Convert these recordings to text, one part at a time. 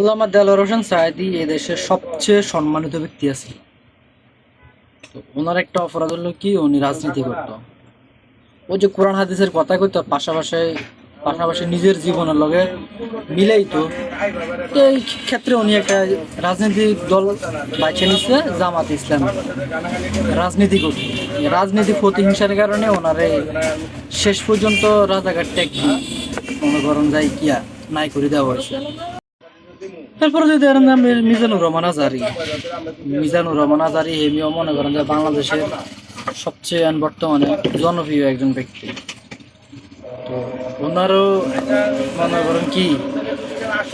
আল্লামা দেলোয়ার হোসেন সাঈদী এদেশের সবচেয়ে সম্মানিত ব্যক্তি আছে। তো ওনার একটা অপরাধ হলো কি, উনি রাজনীতি করতো। ওই যে কোরআন হাদিসের কথা কইতো, পাশাপাশি পাশাপাশি নিজের জীবনের লগে মিলাইতো। তো এই ক্ষেত্রে উনি একটা রাজনৈতিক দল বাইছে নিচ্ছে, জামাত ইসলাম। রাজনীতি করতো, রাজনীতি প্রতিহিংসার কারণে ওনারে শেষ পর্যন্ত রাজাঘাট ট্যাগ মনে করেন যাই কিয়া নাই করে দেওয়া হয়েছে। এরপরে যদি এর নাম মিজানুর রহমান আজারি হেমিও মনে করেন যে বাংলাদেশের সবচেয়ে বর্তমানে জনপ্রিয় একজন ব্যক্তি। তো ওনারও মনে করেন কি,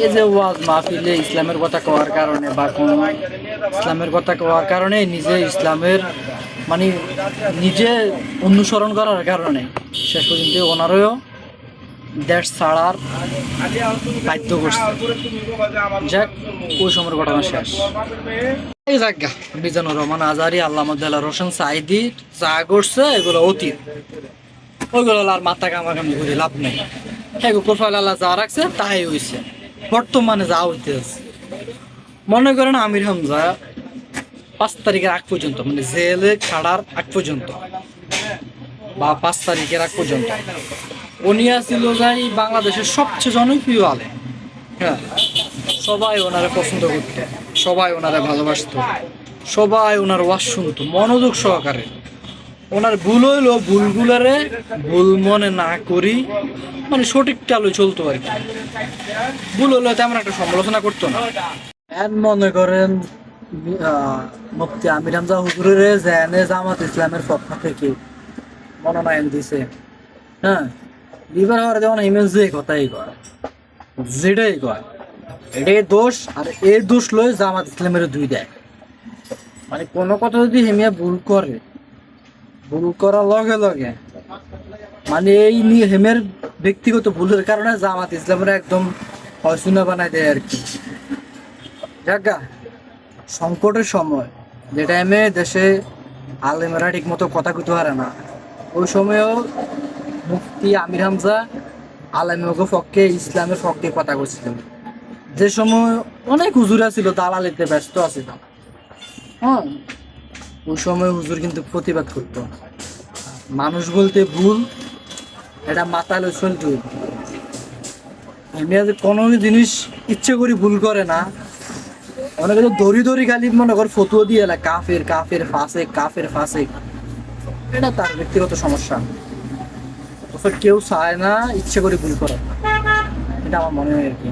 এই যে ওয়াজ মাহফিলে ইসলামের কথা কওয়ার কারণে বা কোন ইসলামের কথা কওয়ার কারণে নিজে ইসলামের মানে নিজে অনুসরণ করার কারণে শেষ পর্যন্ত ওনারও দেশ ছাড়ার বাধ্য করছে। যাক, ওই সময়ের ঘটনা শেষ। এই জায়গা মিজানুর রহমান আজারি, আল্লামা দেলোয়ার হোসেন সাঈদী যা করছে এগুলো অতীত। ওইগুলো আর মাথা কামাকামি করে লাভ নেই। প্রোফাইল আল্লাহ যা রাখছে তাই হয়েছে। বর্তমানে যা হইতেছে মনে করেন আমির হামজা 5 তারিখের আগ পর্যন্ত, মানে জেলে ছাড়ার আগ পর্যন্ত বা 5 তারিখের আগ পর্যন্ত উনি ছিল যাই বাংলাদেশের সবচেয়ে জনপ্রিয় আলেম। হ্যাঁ, সবাই ওনারে পছন্দ করতো, সবাই ওনারে ভালোবাসতো, সবাই ওনার ওয়াজ শুনতো মনোযোগ সহকারে। ওনার ভুল হইলো ভুলগুলারে ভুল মনে না করি, মানে সঠিক চালু চলতো আর কি। ভুল হইলো তেমন একটা সমালোচনা করতো না। মনে করেন মুফতি আমির হামজা হুজুরের জামাত ইসলামের পক্ষ থেকে মনোনয়ন দিছে। হ্যাঁ, লিভার হওয়ার যেমন ইমেজ যে কথাই কয়, যেটাই কয় এটাই দোষ। আর এই দোষ লয় জামাত ইসলামের দুই দেয়। মানে কোনো কথা যদি হেমিয়া ভুল করে, ভুল করার লগে লগে মানে এই নিয়ে হেমের ব্যক্তিগত ভুলের কারণে জামাত ইসলামের একদম অসুনা বানাই দেয় আর কি। জায়গা সংকটের সময়, যে টাইমে দেশে আলেমেরা ঠিক মতো কথা কইতে পারে না, ওই সময়ও মুফতি আমির হামজা আলেমের পক্ষে, ইসলামের পক্ষে কথা কইছিলেন। যে সময় অনেক হুজুরা ছিল দালালিতে ব্যস্ত আছিল, হ্যাঁ, ওই সময় হুজুর কিন্তু প্রতিবাদ করতো। মানুষ বলতে ভুল, এটা মাতালে চলতে। এমনি কোনো জিনিস ইচ্ছে করি ভুল করে না, অনেকে তো দড়ি দড়ি খালি মনে কর ফতুয়া দিয়ে এলা কাফের কাফের ফাসেক কাফের ফাসেক। এটা তার ব্যক্তিগত সমস্যা। কেউ চায় না ইচ্ছে করে ভুল করে, এটা আমার মনে হয় আর কি।